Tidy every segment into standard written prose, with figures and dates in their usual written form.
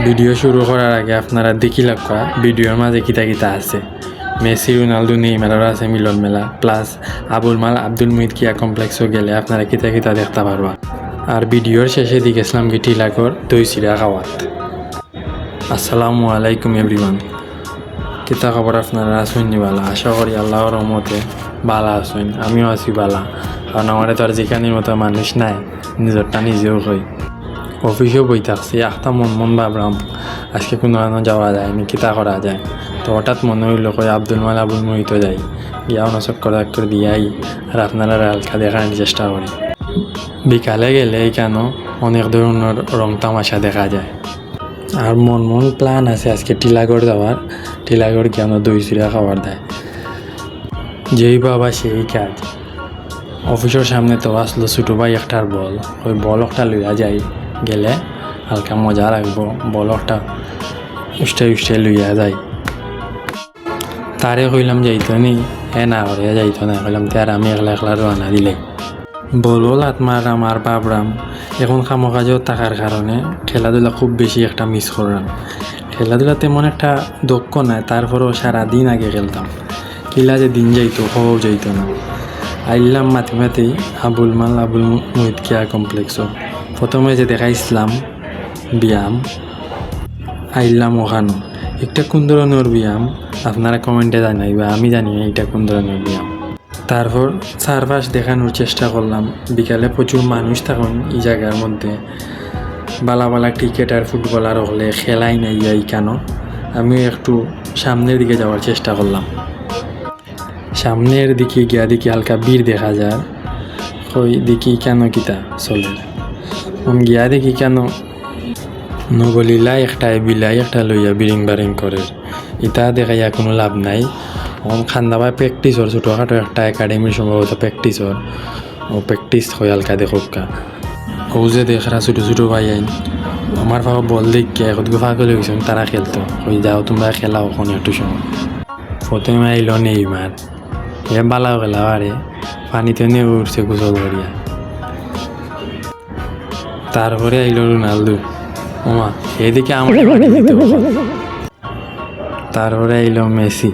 Video শুরু করার আগে আপনারা দেখি লাগবা ভিডিওর মাঝে কিতা কিতা আছে। মেসি, রোনালদো, নেইমারের আছে মিলন মেলা, প্লাস আবুল মাল আব্দুল মুহিত কিয়া কমপ্লেক্সও গেলে আপনারা কিতা কিতা দেখতে পারবা। আর ভিডিওর শেষে দিকেছিলাম কি টিলাকর দই চিরা খাওয়াত। আসসালামু আলাইকুম এভরিওয়ান। কিতা খবর আপনারা আসুন বালা? আশা করি আল্লাহর রহমতে বালা আসুন। আমিও আছি বালা, কারণ আমার তো আর যেখানের মতো মানুষ নাই, নিজরটা নিজেও কই। অফিসেও বই থাকছি, একটা মন ভাবলাম আজকে কোনো যাওয়া যায় নি, কিতা করা যায়। তো হঠাৎ মনে হইল কই আব্দুল মাল আবুল মুহিত যাই, গিয়া চক্কর দিয়াই আর আপনারা হালকা দেখার চেষ্টা করি। বিকালে গেলে কেন অনেক ধরনের রং তামাশা দেখা যায়। আর মন প্ল্যান আছে আজকে টিলাগড় যাওয়ার। টিলাগড় কেন দই চিরা খাবার দেয়, যেই বাবা সেই কাজ। অফিসের সামনে তো আসলো ছোটো ভাই একটার বল, ওই বল একটা লইয়া যাই, গেলে হালকা মজা লাগবো। বল একটা উষ্টে লইয়া যাই। তারে কইলাম যাইতো নি, না করে যাইতো না। কইলাম তার আমি একলা রওনা দিলে বল আত্মারাম আর বাবরাম। এখন কাজেও থাকার কারণে খেলাধুলা খুব বেশি একটা মিস করলাম। খেলাধুলা তেমন একটা দক্ষ নাই, তারপরেও সারাদিন আগে খেলতাম। কিলা যে দিন যাইতো হও যাইতো না। আইলাম মাতেই আবুল মুহিত কিয়া কমপ্লেক্সও। প্রথমে যে দেখাইছিলাম ব্যায়াম, আইলাম ওখানো। একটা কোন ধরনের ব্যায়াম আপনারা কমেন্টে জানাইবা, আমি জানি না এটা কোন ধরনের ব্যায়াম। তারপর চারপাশ দেখানোর চেষ্টা করলাম। বিকালে প্রচুর মানুষ থাকুন এই জায়গার মধ্যে। বালা ক্রিকেটার ফুটবলার হলে খেলাই নাই যাই কেন। আমি একটু সামনের দিকে যাওয়ার চেষ্টা করলাম। সামনের দিকে গিয়া দেখি হালকা ভিড় দেখা যায়। কই দেখি কেন কিতা চলে, গিয়া দেখি কেন নবলীলা একটাই বিলাই একটা লইয়া বিরিং বারিং করে। ইটা দেখাইয়া কোনো লাভ নাই। খান্দাবাই প্র্যাকটিসর ছোটোখাটো একটা একাডেমির সম্ভবত প্র্যাকটিসর, ও প্র্যাকটিস হয় হালকা দেখোকা। ও যে দেখরা ছোটো ভাই আইন আমার ভাব বল দেখিয়া একদিকে ফাঁকলে গেছেন, তারা খেলতো। ওই যাও তোমরা খেলা ওখানে একটু সময়। প্রথমে আইল নেইমার, এ বালাও খেলা আরে পানিতে নিয়ে উঠছে গোসল করিয়া। তারপরে আইল রোনালদো, ওমা এদিকে আমার। তারপরে আইল মেসি,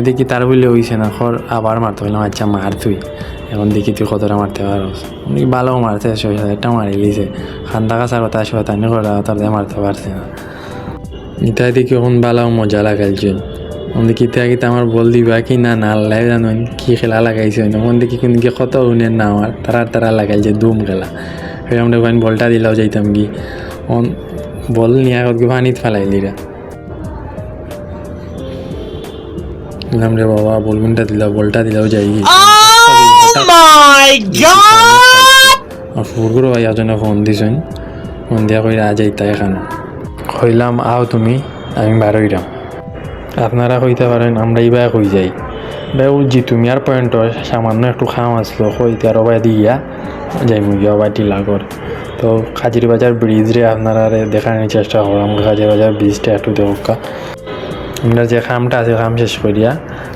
দেখি তার বললে হইছে না, খর আবার মারতে হইলাম। আচ্ছা মার তুই, এখন দেখি তুই কতটা মারতে পারস। ভালো মারছে, 6,000টা মারি লিছে। খান্দা কাছার কথা শয়তানি করা তার মারতে পারছে না। ইটা দেখি এখন বালাও মজা লাগাইছে। দেখি ইতা আমার বল দিবা কি না আল্লাহ জানুন কি খেলা লাগাইছে। দেখি কিন্তু কত উনের না আমার তারা লাগাইছে দুম খেলা। সেরকম দেখবেন বলটা দিলাও যাইতাম কি বল নিয়ে পানিত ফেলাইলিরা। রে বাবা বলগুনটা বলটা দিলাও যাই। আর ফুরগুলো ভাই আজনে ফোন দিছেন, ফোন দিয়া কইরা যাইতা এখানে। কইলাম আও তুমি, আমি বারোইরাম। আপনারা কইতে পারেন আমরা ইবা কই যাই জি তুমি আর পয়েন্ট সামান্য একটু খাম আসলো কইতে আর ওবাই দিয়া যাই মুগিয়া ওবাই টিলাগড়। তো কাজিরবাজার ব্রিজ রে আপনারা দেখানোর চেষ্টা করলাম। কাজিরবাজার ব্রিজটা একটু দেখা। আমরা যে খামটা আছে খাম শেষ করিয়া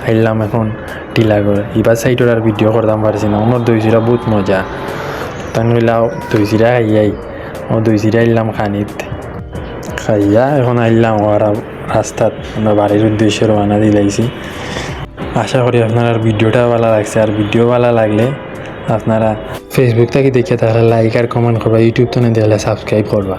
আইলাম এখন টিলাগড়। এবার সাইডের আর ভিডিও করতাম পারছি না। আমার দই চিরা বহুত মজা। তাই কইলাম দই চিরা খাইয়াই ও দই চিরা আইলাম খানিত খাইয়া এখন আইলাম আর রাস্তাত আমরা বাড়ির উদ্দেশ্যে রওনা দিলাইছি। আশা করি আপনার ভিডিওটা ভালো লাগছে। আর ভিডিও ভালো লাগলে আপনারা ফেসবুক থেকে দেখে তাহলে লাইক আর কমেন্ট করবা, ইউটিউব তো দেখলে সাবস্ক্রাইব করবা।